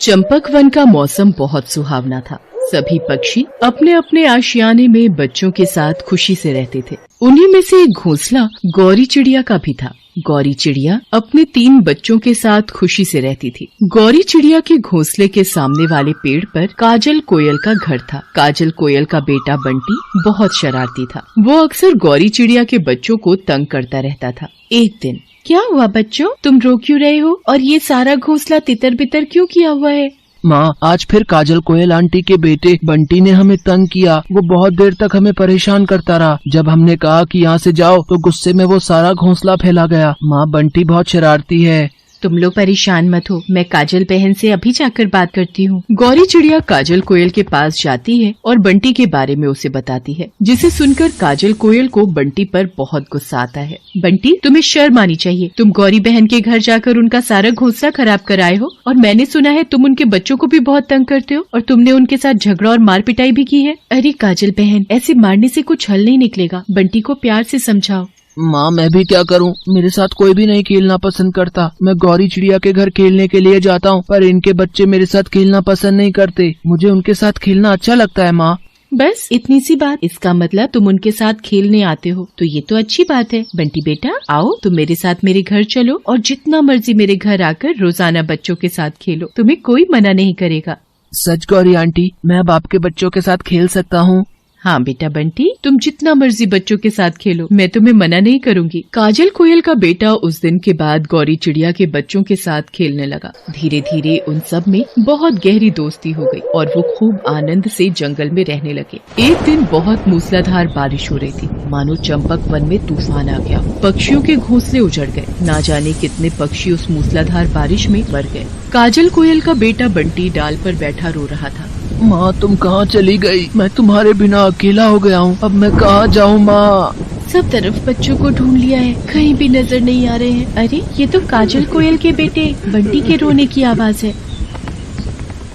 Champak one का मौसम बहुत सुहावना था। सभी पक्षी अपने अपने आशियाने में बच्चों के साथ खुशी से रहते थे। उन्हीं में से एक घोंसला गौरी चिड़िया का भी था। गौरी चिड़िया अपने 3 बच्चों के साथ खुशी से रहती थी। गौरी चिड़िया के घोंसले के सामने वाले पेड़ पर काजल कोयल का घर था। काजल कोयल का बेटा बंटी बहुत शरारती था। वो अक्सर गौरी चिड़िया के बच्चों को तंग करता रहता था। एक दिन, क्या हुआ बच्चों, तुम रो क्यों रहे हो और ये सारा घोंसला तितर बितर क्यों किया हुआ है? माँ, आज फिर काजल कोयल आंटी के बेटे बंटी ने हमें तंग किया। वो बहुत देर तक हमें परेशान करता रहा। जब हमने कहा कि यहाँ से जाओ तो गुस्से में वो सारा घोंसला फैला गया। माँ, बंटी बहुत शरारती है। तुम लोग परेशान मत हो, मैं काजल बहन से अभी जाकर बात करती हूँ। गौरी चिड़िया काजल कोयल के पास जाती है और बंटी के बारे में उसे बताती है, जिसे सुनकर काजल कोयल को बंटी पर बहुत गुस्सा आता है। बंटी, तुम्हें शर्म आनी चाहिए। तुम गौरी बहन के घर जाकर उनका सारा घोंसला खराब कराए हो और मैंने सुना है तुम उनके बच्चों को भी बहुत तंग करते हो और तुमने उनके साथ झगड़ा और मार पिटाई भी की है। अरे काजल बहन, ऐसे मारने से कुछ हल नहीं निकलेगा। बंटी को प्यार से समझाओ। माँ, मैं भी क्या करूँ, मेरे साथ कोई भी नहीं खेलना पसंद करता। मैं गौरी चिड़िया के घर खेलने के लिए जाता हूँ, पर इनके बच्चे मेरे साथ खेलना पसंद नहीं करते। मुझे उनके साथ खेलना अच्छा लगता है। माँ, बस इतनी सी बात? इसका मतलब तुम उनके साथ खेलने आते हो, तो ये तो अच्छी बात है। बंटी बेटा, आओ तुम मेरे साथ मेरे घर चलो और जितना मर्जी मेरे घर आकर रोजाना बच्चों के साथ खेलो। तुम्हें कोई मना नहीं करेगा। सच गौरी आंटी, मैं अब आपके बच्चों के साथ खेल सकता हूँ? हाँ बेटा बंटी, तुम जितना मर्जी बच्चों के साथ खेलो, मैं तुम्हें मना नहीं करूँगी। काजल कोयल का बेटा उस दिन के बाद गौरी चिड़िया के बच्चों के साथ खेलने लगा। धीरे धीरे उन सब में बहुत गहरी दोस्ती हो गई और वो खूब आनंद से जंगल में रहने लगे। एक दिन बहुत मूसलाधार बारिश हो रही थी, मानो चंपक वन में तूफान आ गया। पक्षियों के घोंसले उजड़ गए। ना जाने कितने पक्षी उस मूसलाधार बारिश में मर गए। काजल कोयल का बेटा बंटी डाल पर बैठा रो रहा था। माँ, तुम कहाँ चली गई? मैं तुम्हारे बिना अकेला हो गया हूँ। अब मैं कहाँ जाऊँ माँ? सब तरफ बच्चों को ढूंढ लिया है, कहीं भी नजर नहीं आ रहे हैं। अरे ये तो काजल कोयल के बेटे बंटी के रोने की आवाज है।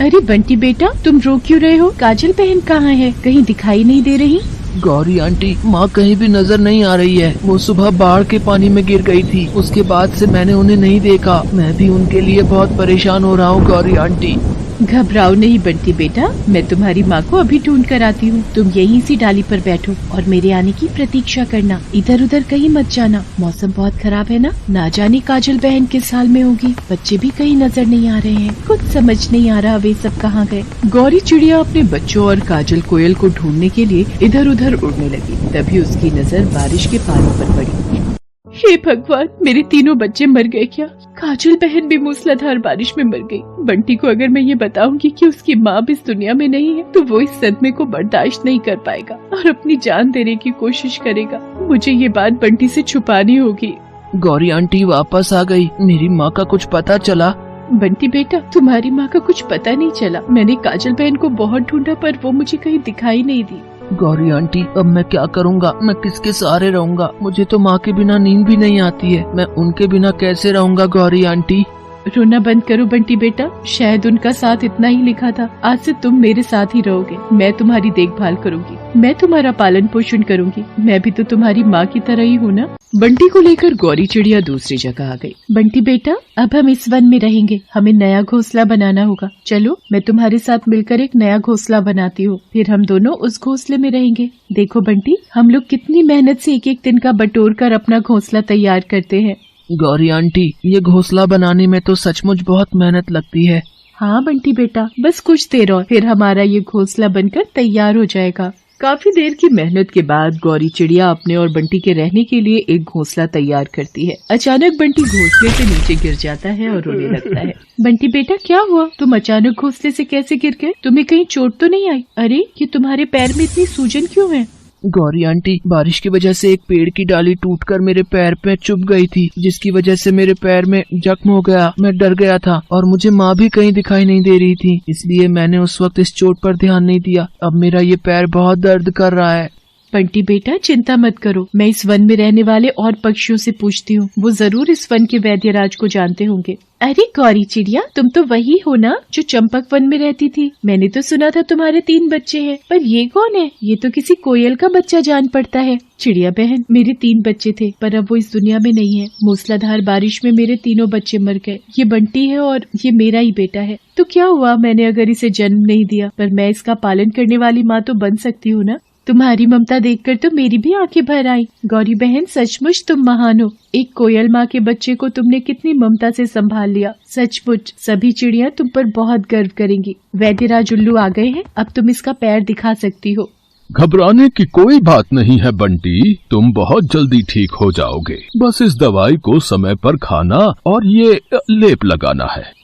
अरे बंटी बेटा, तुम रो क्यों रहे हो? काजल बहन कहाँ है? कहीं दिखाई नहीं दे रही। गौरी आंटी, माँ कहीं भी नजर नहीं आ रही है। वो सुबह बाढ़ के पानी में गिर गई थी, उसके बाद से मैंने उन्हें नहीं देखा। मैं भी उनके लिए बहुत परेशान हो रहा हूँ गौरी आंटी। घबराओ नहीं बंटी बेटा, मैं तुम्हारी माँ को अभी ढूंढ कर आती हूँ। तुम यहीं सी डाली पर बैठो और मेरे आने की प्रतीक्षा करना। इधर उधर कहीं मत जाना, मौसम बहुत खराब है ना जाने काजल बहन किस हाल में होगी। बच्चे भी कहीं नजर नहीं आ रहे हैं, कुछ समझ नहीं आ रहा वे सब कहाँ गए। गौरी चिड़िया अपने बच्चों और काजल कोयल को ढूंढने के लिए इधर उधर उड़ने लगी। तभी उसकी नजर बारिश के पानी पर पड़ी। हे भगवान, मेरे तीनों बच्चे मर गए क्या? काजल बहन भी मूसलाधार बारिश में मर गई। बंटी को अगर मैं ये बताऊंगी कि उसकी माँ भी इस दुनिया में नहीं है, तो वो इस सदमे को बर्दाश्त नहीं कर पाएगा और अपनी जान देने की कोशिश करेगा। मुझे ये बात बंटी से छुपानी होगी। गौरी आंटी वापस आ गई। मेरी माँ का कुछ पता चला? बंटी बेटा, तुम्हारी माँ का कुछ पता नहीं चला। मैंने काजल बहन को बहुत ढूंढा पर वो मुझे कहीं दिखाई नहीं दी। गौरी आंटी, अब मैं क्या करूँगा? मैं किसके सहारे रहूँगा? मुझे तो माँ के बिना नींद भी नहीं आती है। मैं उनके बिना कैसे रहूँगा गौरी आंटी? रोना बंद करो बंटी बेटा, शायद उनका साथ इतना ही लिखा था। आज से तुम मेरे साथ ही रहोगे। मैं तुम्हारी देखभाल करूंगी, मैं तुम्हारा पालन पोषण करूंगी। मैं भी तो तुम्हारी माँ की तरह ही हूँ ना। बंटी को लेकर गौरी चिड़िया दूसरी जगह आ गई। बंटी बेटा, अब हम इस वन में रहेंगे, हमें नया घोंसला बनाना होगा। चलो मैं तुम्हारे साथ मिलकर एक नया घोंसला बनाती हूँ, फिर हम दोनों उस घोंसले में रहेंगे। देखो बंटी, हम लोग कितनी मेहनत से एक एक दिन का बटोर कर अपना घोंसला तैयार करते हैं। गौरी आंटी, ये घोंसला बनाने में तो सचमुच बहुत मेहनत लगती है। हाँ बंटी बेटा, बस कुछ देर और फिर हमारा ये घोंसला बनकर तैयार हो जाएगा। काफी देर की मेहनत के बाद गौरी चिड़िया अपने और बंटी के रहने के लिए एक घोंसला तैयार करती है। अचानक बंटी घोंसले से नीचे गिर जाता है और रोने लगता है। बंटी बेटा, क्या हुआ? तुम अचानक घोंसले से कैसे गिर गए? तुम्हें कहीं चोट तो नहीं आई? अरे ये तुम्हारे पैर में इतनी सूजन क्यों है? गौरी आंटी, बारिश की वजह से एक पेड़ की डाली टूटकर मेरे पैर पे चुभ गई थी, जिसकी वजह से मेरे पैर में जख्म हो गया। मैं डर गया था और मुझे माँ भी कहीं दिखाई नहीं दे रही थी, इसलिए मैंने उस वक्त इस चोट पर ध्यान नहीं दिया। अब मेरा ये पैर बहुत दर्द कर रहा है। बंटी बेटा चिंता मत करो, मैं इस वन में रहने वाले और पक्षियों से पूछती हूँ, वो जरूर इस वन के वैद्यराज को जानते होंगे। अरे गौरी चिड़िया, तुम तो वही हो ना जो चंपक वन में रहती थी? मैंने तो सुना था तुम्हारे 3 बच्चे हैं, पर ये कौन है? ये तो किसी कोयल का बच्चा जान पड़ता है। चिड़िया बहन, मेरे 3 बच्चे थे, पर अब वो इस दुनिया में नहीं है। मूसलाधार बारिश में मेरे तीनों बच्चे मर गए। ये बंटी है और ये मेरा ही बेटा है। तो क्या हुआ, मैंने अगर इसे जन्म नहीं दिया, पर मैं इसका पालन करने वाली माँ तो बन सकती हूँ ना। तुम्हारी ममता देखकर तो मेरी भी आंखें भर आई। गौरी बहन, सचमुच तुम महान हो। एक कोयल माँ के बच्चे को तुमने कितनी ममता से संभाल लिया। सचमुच सभी चिड़िया तुम पर बहुत गर्व करेंगी। वैद्यराज उल्लू आ गए हैं, अब तुम इसका पैर दिखा सकती हो। घबराने की कोई बात नहीं है बंटी, तुम बहुत जल्दी ठीक हो जाओगे। बस इस दवाई को समय पर खाना और ये लेप लगाना है।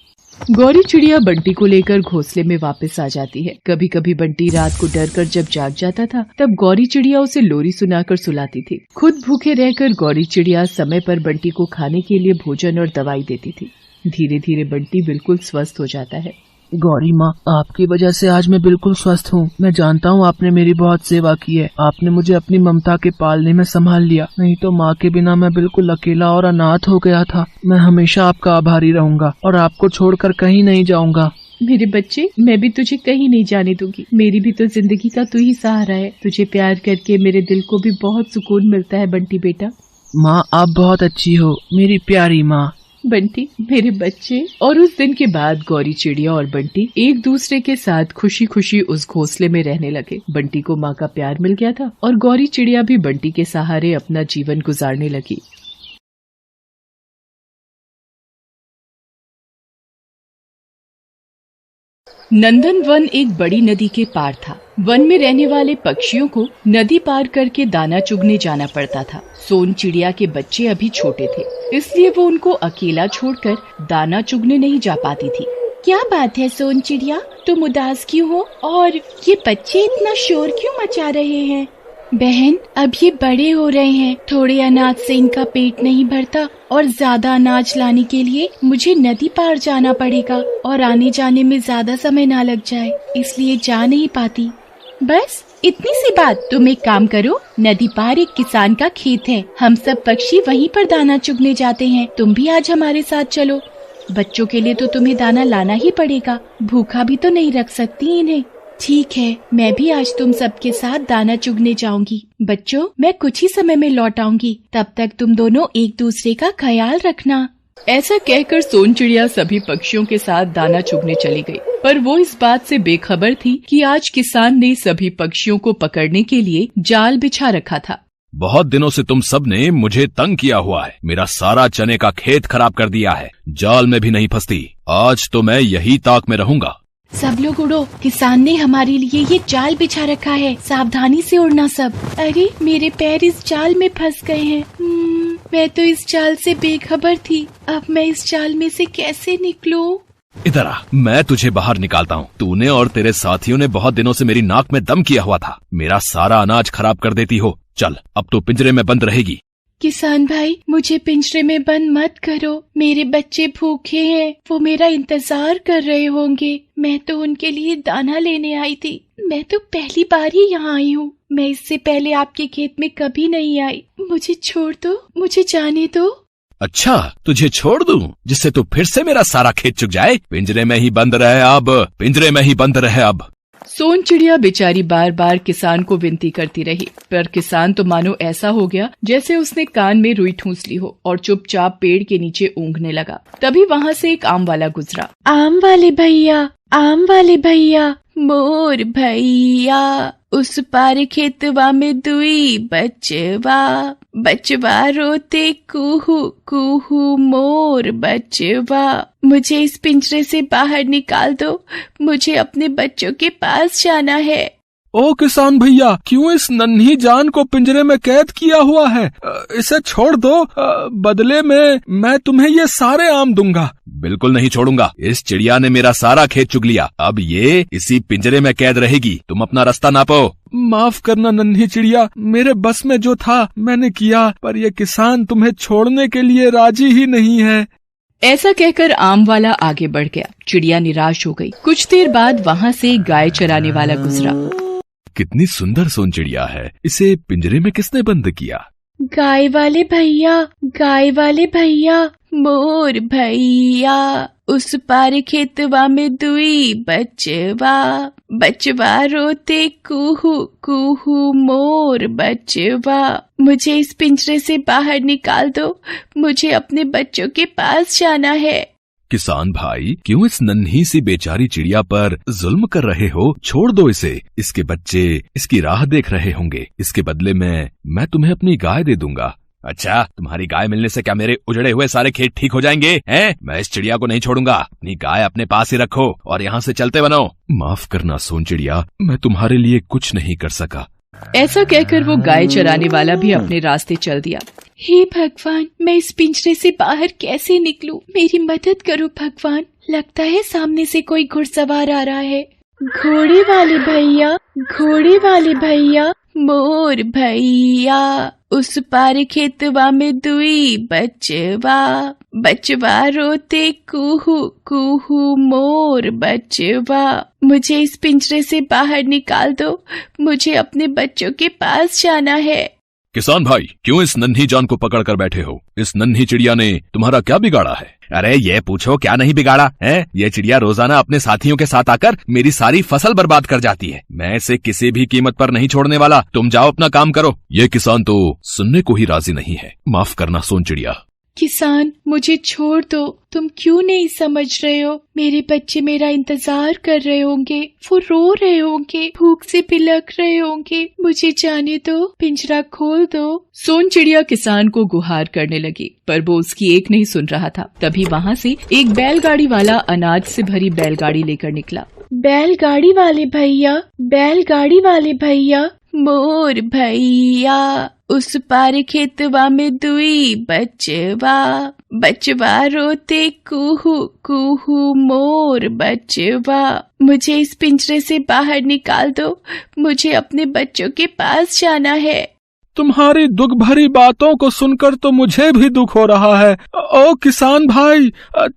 गौरी चिड़िया बंटी को लेकर घोंसले में वापस आ जाती है। कभी कभी बंटी रात को डरकर जब जाग जाता था, तब गौरी चिड़िया उसे लोरी सुनाकर सुलाती थी। खुद भूखे रहकर गौरी चिड़िया समय पर बंटी को खाने के लिए भोजन और दवाई देती थी। धीरे धीरे बंटी बिल्कुल स्वस्थ हो जाता है। गौरी माँ, आपकी वजह से आज मैं बिल्कुल स्वस्थ हूँ। मैं जानता हूँ आपने मेरी बहुत सेवा की है। आपने मुझे अपनी ममता के पालने में संभाल लिया, नहीं तो माँ के बिना मैं बिल्कुल अकेला और अनाथ हो गया था। मैं हमेशा आपका आभारी रहूंगा और आपको छोड़कर कहीं नहीं जाऊंगा। मेरे बच्चे, मैं भी तुझे कहीं नहीं जाने दूंगी। मेरी भी तो जिंदगी का तू ही सहारा है। तुझे प्यार करके मेरे दिल को भी बहुत सुकून मिलता है बंटी बेटा। माँ, आप बहुत अच्छी हो, मेरी प्यारी माँ। बंटी मेरे बच्चे। और उस दिन के बाद गौरी चिड़िया और बंटी एक दूसरे के साथ खुशी खुशी उस घोंसले में रहने लगे। बंटी को माँ का प्यार मिल गया था और गौरी चिड़िया भी बंटी के सहारे अपना जीवन गुजारने लगी। नंदन वन एक बड़ी नदी के पार था। वन में रहने वाले पक्षियों को नदी पार करके दाना चुगने जाना पड़ता था। सोन चिड़िया के बच्चे अभी छोटे थे, इसलिए वो उनको अकेला छोड़कर दाना चुगने नहीं जा पाती थी। क्या बात है सोन चिड़िया, तुम उदास क्यों हो और ये बच्चे इतना शोर क्यों मचा रहे हैं? बहन, अब ये बड़े हो रहे हैं, थोड़े अनाज से इनका पेट नहीं भरता और ज्यादा अनाज लाने के लिए मुझे नदी पार जाना पड़ेगा और आने जाने में ज्यादा समय ना लग जाए, इसलिए जा नहीं पाती। बस इतनी सी बात। तुम एक काम करो, नदी पार एक किसान का खेत है, हम सब पक्षी वहीं पर दाना चुगने जाते हैं। तुम भी आज हमारे साथ चलो। बच्चों के लिए तो तुम्हें दाना लाना ही पड़ेगा, भूखा भी तो नहीं रख सकती इन्हें। ठीक है, मैं भी आज तुम सबके साथ दाना चुगने जाऊंगी। बच्चों, मैं कुछ ही समय में लौट आऊंगी, तब तक तुम दोनों एक दूसरे का ख्याल रखना। ऐसा कहकर सोन चिड़िया सभी पक्षियों के साथ दाना चुगने चली गई, पर वो इस बात से बेखबर थी कि आज किसान ने सभी पक्षियों को पकड़ने के लिए जाल बिछा रखा था। बहुत दिनों से तुम सब ने मुझे तंग किया हुआ है, मेरा सारा चने का खेत खराब कर दिया है, जाल में भी नहीं फंसती। आज तो मैं यही ताक में रहूंगा। सब लोग उड़ो, किसान ने हमारे लिए ये जाल बिछा रखा है, सावधानी से उड़ना सब। अरे मेरे पैर इस जाल में फंस गए हैं। मैं तो इस जाल से बेखबर थी, अब मैं इस जाल में से कैसे निकलूं? इधर आ, मैं तुझे बाहर निकालता हूँ। तूने और तेरे साथियों ने बहुत दिनों से मेरी नाक में दम किया हुआ था, मेरा सारा अनाज खराब कर देती हो। चल, अब तो पिंजरे में बंद रहेगी। किसान भाई, मुझे पिंजरे में बंद मत करो, मेरे बच्चे भूखे हैं, वो मेरा इंतजार कर रहे होंगे। मैं तो उनके लिए दाना लेने आई थी, मैं तो पहली बार ही यहाँ आई हूँ, मैं इससे पहले आपके खेत में कभी नहीं आई। मुझे छोड़ दो, मुझे जाने दो। अच्छा, तुझे छोड़ दूं जिससे तू फिर से मेरा सारा खेत चुग जाए? पिंजरे में ही बंद रहे अब, पिंजरे में ही बंद रहे अब। सोन चिड़िया बेचारी बार बार किसान को विनती करती रही, पर किसान तो मानो ऐसा हो गया जैसे उसने कान में रुई ठूंस ली हो और चुपचाप पेड़ के नीचे ऊँघने लगा। तभी वहाँ से एक आम वाला गुजरा। आम वाले भैया, आम वाले भैया, मोर भैया, उस पार खेतवा में दुई बचवा, बचवा रोते कुहू कुहू मोर बचवा। मुझे इस पिंजरे से बाहर निकाल दो, मुझे अपने बच्चों के पास जाना है। ओ किसान भैया, क्यों इस नन्ही जान को पिंजरे में कैद किया हुआ है? इसे छोड़ दो, बदले में मैं तुम्हें ये सारे आम दूंगा। बिल्कुल नहीं छोड़ूंगा, इस चिड़िया ने मेरा सारा खेत चुग लिया, अब ये इसी पिंजरे में कैद रहेगी। तुम अपना रास्ता नापो। माफ करना नन्ही चिड़िया, मेरे बस में जो था मैंने किया, पर ये किसान तुम्हें छोड़ने के लिए राजी ही नहीं है। ऐसा कहकर आम वाला आगे बढ़ गया। चिड़िया निराश हो गई। कुछ देर बाद वहाँ से गाय चराने वाला गुजरा। कितनी सुंदर सोन चिड़िया है। इसे पिंजरे में किसने बंद किया? गाय वाले भैया, मोर भैया, उस पार खेतवा में दुई बचवा रोते कूहू कूहू मोर बचवा। मुझे इस पिंजरे से बाहर निकाल दो, मुझे अपने बच्चों के पास जाना है। किसान भाई, क्यों इस नन्ही सी बेचारी चिड़िया पर जुल्म कर रहे हो? छोड़ दो इसे। इसके बच्चे इसकी राह देख रहे होंगे। इसके बदले में मैं तुम्हें अपनी गाय दे दूंगा। अच्छा, तुम्हारी गाय मिलने से क्या मेरे उजड़े हुए सारे खेत ठीक हो जाएंगे? हैं? मैं इस चिड़िया को नहीं छोड़ूंगा। अपनी गाय अपने पास ही रखो और यहाँ से चलते बनो। माफ करना सोन चिड़िया, मैं तुम्हारे लिए कुछ नहीं कर सका। ऐसा कहकर वो गाय चराने वाला भी अपने रास्ते चल दिया। हे भगवान, मैं इस पिंजरे से बाहर कैसे निकलूं? मेरी मदद करो भगवान। लगता है सामने से कोई घुड़सवार आ रहा है। घोड़े वाले भैया, मोर भैया, उस पार खेतवा में दुई बचवा रोते कूहू कूहू मोर बचवा। मुझे इस पिंजरे से बाहर निकाल दो, मुझे अपने बच्चों के पास जाना है। किसान भाई, क्यों इस नन्ही जान को पकड़ कर बैठे हो? इस नन्ही चिड़िया ने तुम्हारा क्या बिगाड़ा है? अरे ये पूछो, क्या नहीं बिगाड़ा है? ये चिड़िया रोजाना अपने साथियों के साथ आकर मेरी सारी फसल बर्बाद कर जाती है। मैं इसे किसी भी कीमत पर नहीं छोड़ने वाला। तुम जाओ अपना काम करो। ये किसान तो सुनने को ही राजी नहीं है। माफ करना सोन चिड़िया। किसान, मुझे छोड़ दो। तुम क्यों नहीं समझ रहे हो? मेरे बच्चे मेरा इंतजार कर रहे होंगे, वो रो रहे होंगे, भूख से बिलख रहे होंगे। मुझे जाने दो, पिंजरा खोल दो। सोन चिड़िया किसान को गुहार करने लगी, पर वो उसकी एक नहीं सुन रहा था। तभी वहाँ से एक बैलगाड़ी वाला अनाज से भरी बैलगाड़ी लेकर निकला। बैलगाड़ी वाले भैया, मोर भैया, उस पार खेतवा में दुई बचवा रोते कूहू कूहू मोर बचवा। मुझे इस पिंजरे से बाहर निकाल दो, मुझे अपने बच्चों के पास जाना है। तुम्हारी दुख भरी बातों को सुनकर तो मुझे भी दुख हो रहा है। ओ किसान भाई,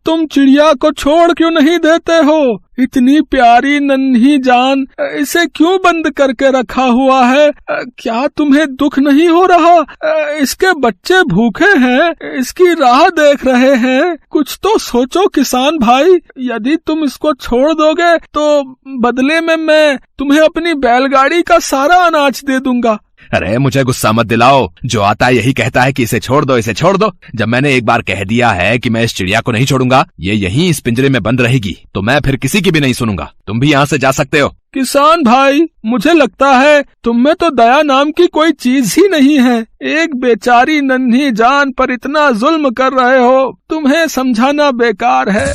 तुम चिड़िया को छोड़ क्यों नहीं देते हो? इतनी प्यारी नन्ही जान, इसे क्यों बंद करके रखा हुआ है? क्या तुम्हें दुख नहीं हो रहा? इसके बच्चे भूखे हैं, इसकी राह देख रहे हैं। कुछ तो सोचो किसान भाई। यदि तुम इसको छोड़ दोगे तो बदले में मैं तुम्हें अपनी बैलगाड़ी का सारा अनाज दे दूंगा। अरे मुझे गुस्सा मत दिलाओ। जो आता है यही कहता है कि इसे छोड़ दो, इसे छोड़ दो। जब मैंने एक बार कह दिया है कि मैं इस चिड़िया को नहीं छोड़ूंगा, ये यहीं इस पिंजरे में बंद रहेगी, तो मैं फिर किसी की भी नहीं सुनूंगा। तुम भी यहाँ से जा सकते हो। किसान भाई, मुझे लगता है तुम में तो दया नाम की कोई चीज ही नहीं है। एक बेचारी नन्ही जान पर इतना जुल्म कर रहे हो, तुम्हें समझाना बेकार है।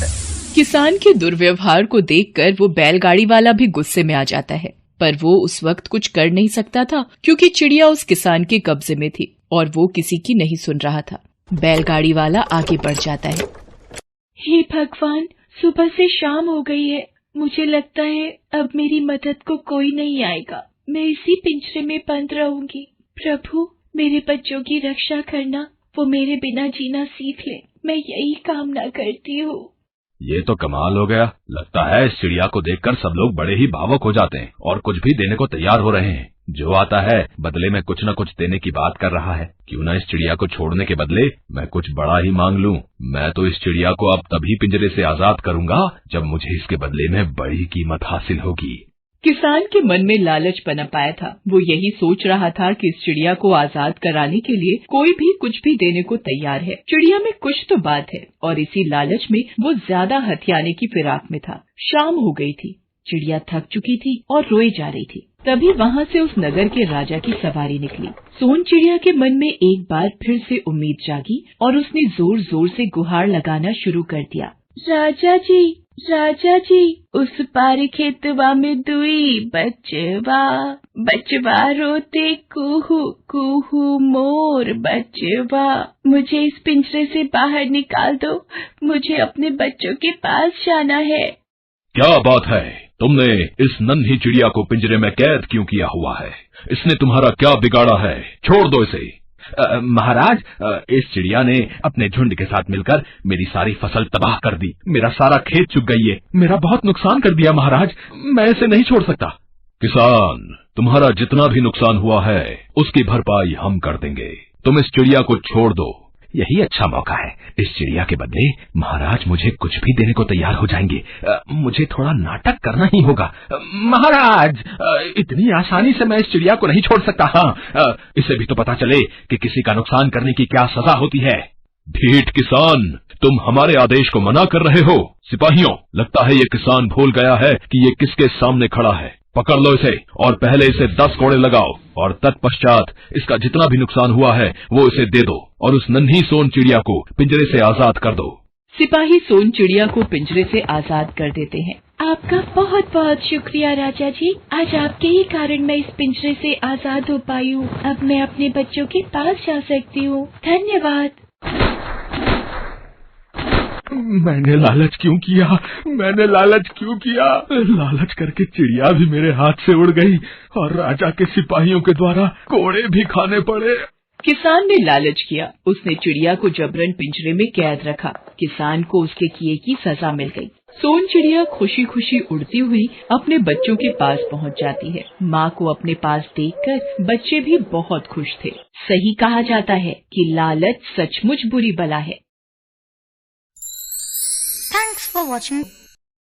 किसान के दुर्व्यवहार को देखकर वो बैलगाड़ी वाला भी गुस्से में आ जाता है, पर वो उस वक्त कुछ कर नहीं सकता था क्योंकि चिड़िया उस किसान के कब्जे में थी और वो किसी की नहीं सुन रहा था। बैलगाड़ी वाला आगे बढ़ जाता है। हे भगवान, सुबह से शाम हो गई है। मुझे लगता है अब मेरी मदद को कोई नहीं आएगा। मैं इसी पिंजरे में बंद रहूंगी। प्रभु, मेरे बच्चों की रक्षा करना, वो मेरे बिना जीना सीख ले। मैं यही कामना करती हूँ। ये तो कमाल हो गया। लगता है इस चिड़िया को देखकर सब लोग बड़े ही भावुक हो जाते हैं और कुछ भी देने को तैयार हो रहे हैं। जो आता है बदले में कुछ न कुछ देने की बात कर रहा है। क्यों न इस चिड़िया को छोड़ने के बदले मैं कुछ बड़ा ही मांग लूं। मैं तो इस चिड़िया को अब तभी पिंजरे से आजाद करूंगा जब मुझे इसके बदले में बड़ी कीमत हासिल होगी। किसान के मन में लालच पनप आया था। वो यही सोच रहा था कि इस चिड़िया को आजाद कराने के लिए कोई भी कुछ भी देने को तैयार है। चिड़िया में कुछ तो बात है और इसी लालच में वो ज्यादा हथियाने की फिराक में था। शाम हो गई थी, चिड़िया थक चुकी थी और रोए जा रही थी। तभी वहाँ से उस नगर के राजा की सवारी निकली। सोन चिड़िया के मन में एक बार फिर से उम्मीद जागी और उसने जोर जोर से गुहार लगाना शुरू कर दिया। राजा जी, उस पार खेतवा में दुई बचवा रोते कूहू कूहू मोर बचवा। मुझे इस पिंजरे से बाहर निकाल दो, मुझे अपने बच्चों के पास जाना है। क्या बात है? तुमने इस नन्ही चिड़िया को पिंजरे में कैद क्यों किया हुआ है? इसने तुम्हारा क्या बिगाड़ा है? छोड़ दो इसे। महाराज, इस चिड़िया ने अपने झुंड के साथ मिलकर मेरी सारी फसल तबाह कर दी। मेरा सारा खेत चुग गई है। मेरा बहुत नुकसान कर दिया महाराज। मैं इसे नहीं छोड़ सकता। किसान, तुम्हारा जितना भी नुकसान हुआ है उसकी भरपाई हम कर देंगे। तुम इस चिड़िया को छोड़ दो। यही अच्छा मौका है। इस चिड़िया के बदले महाराज मुझे कुछ भी देने को तैयार हो जाएंगे। मुझे थोड़ा नाटक करना ही होगा। महाराज, इतनी आसानी से मैं इस चिड़िया को नहीं छोड़ सकता। हाँ, इसे भी तो पता चले कि किसी का नुकसान करने की क्या सजा होती है। ढीठ किसान, तुम हमारे आदेश को मना कर रहे हो। सिपाहियों, लगता है ये किसान भूल गया है कि ये किसके सामने खड़ा है। पकड़ लो इसे और पहले इसे 10 कोड़े लगाओ और तत्पश्चात इसका जितना भी नुकसान हुआ है वो इसे दे दो और उस नन्ही सोन चिड़िया को पिंजरे से आजाद कर दो। सिपाही सोन चिड़िया को पिंजरे से आजाद कर देते हैं। आपका बहुत बहुत शुक्रिया राजा जी। आज आपके ही कारण मैं इस पिंजरे से आजाद हो पाई हूँ। अब मैं अपने बच्चों के पास जा सकती हूँ। धन्यवाद। मैंने लालच क्यों किया? लालच करके चिड़िया भी मेरे हाथ से उड़ गई और राजा के सिपाहियों के द्वारा कोड़े भी खाने पड़े। किसान ने लालच किया। उसने चिड़िया को जबरन पिंजरे में कैद रखा। किसान को उसके किए की सजा मिल गई। सोन चिड़िया खुशी खुशी उड़ती हुई अपने बच्चों के पास पहुंच जाती है। माँ को अपने पास देखकर बच्चे भी बहुत खुश थे। सही कहा जाता है कि लालच सचमुच बुरी बला है। Thanks for watching.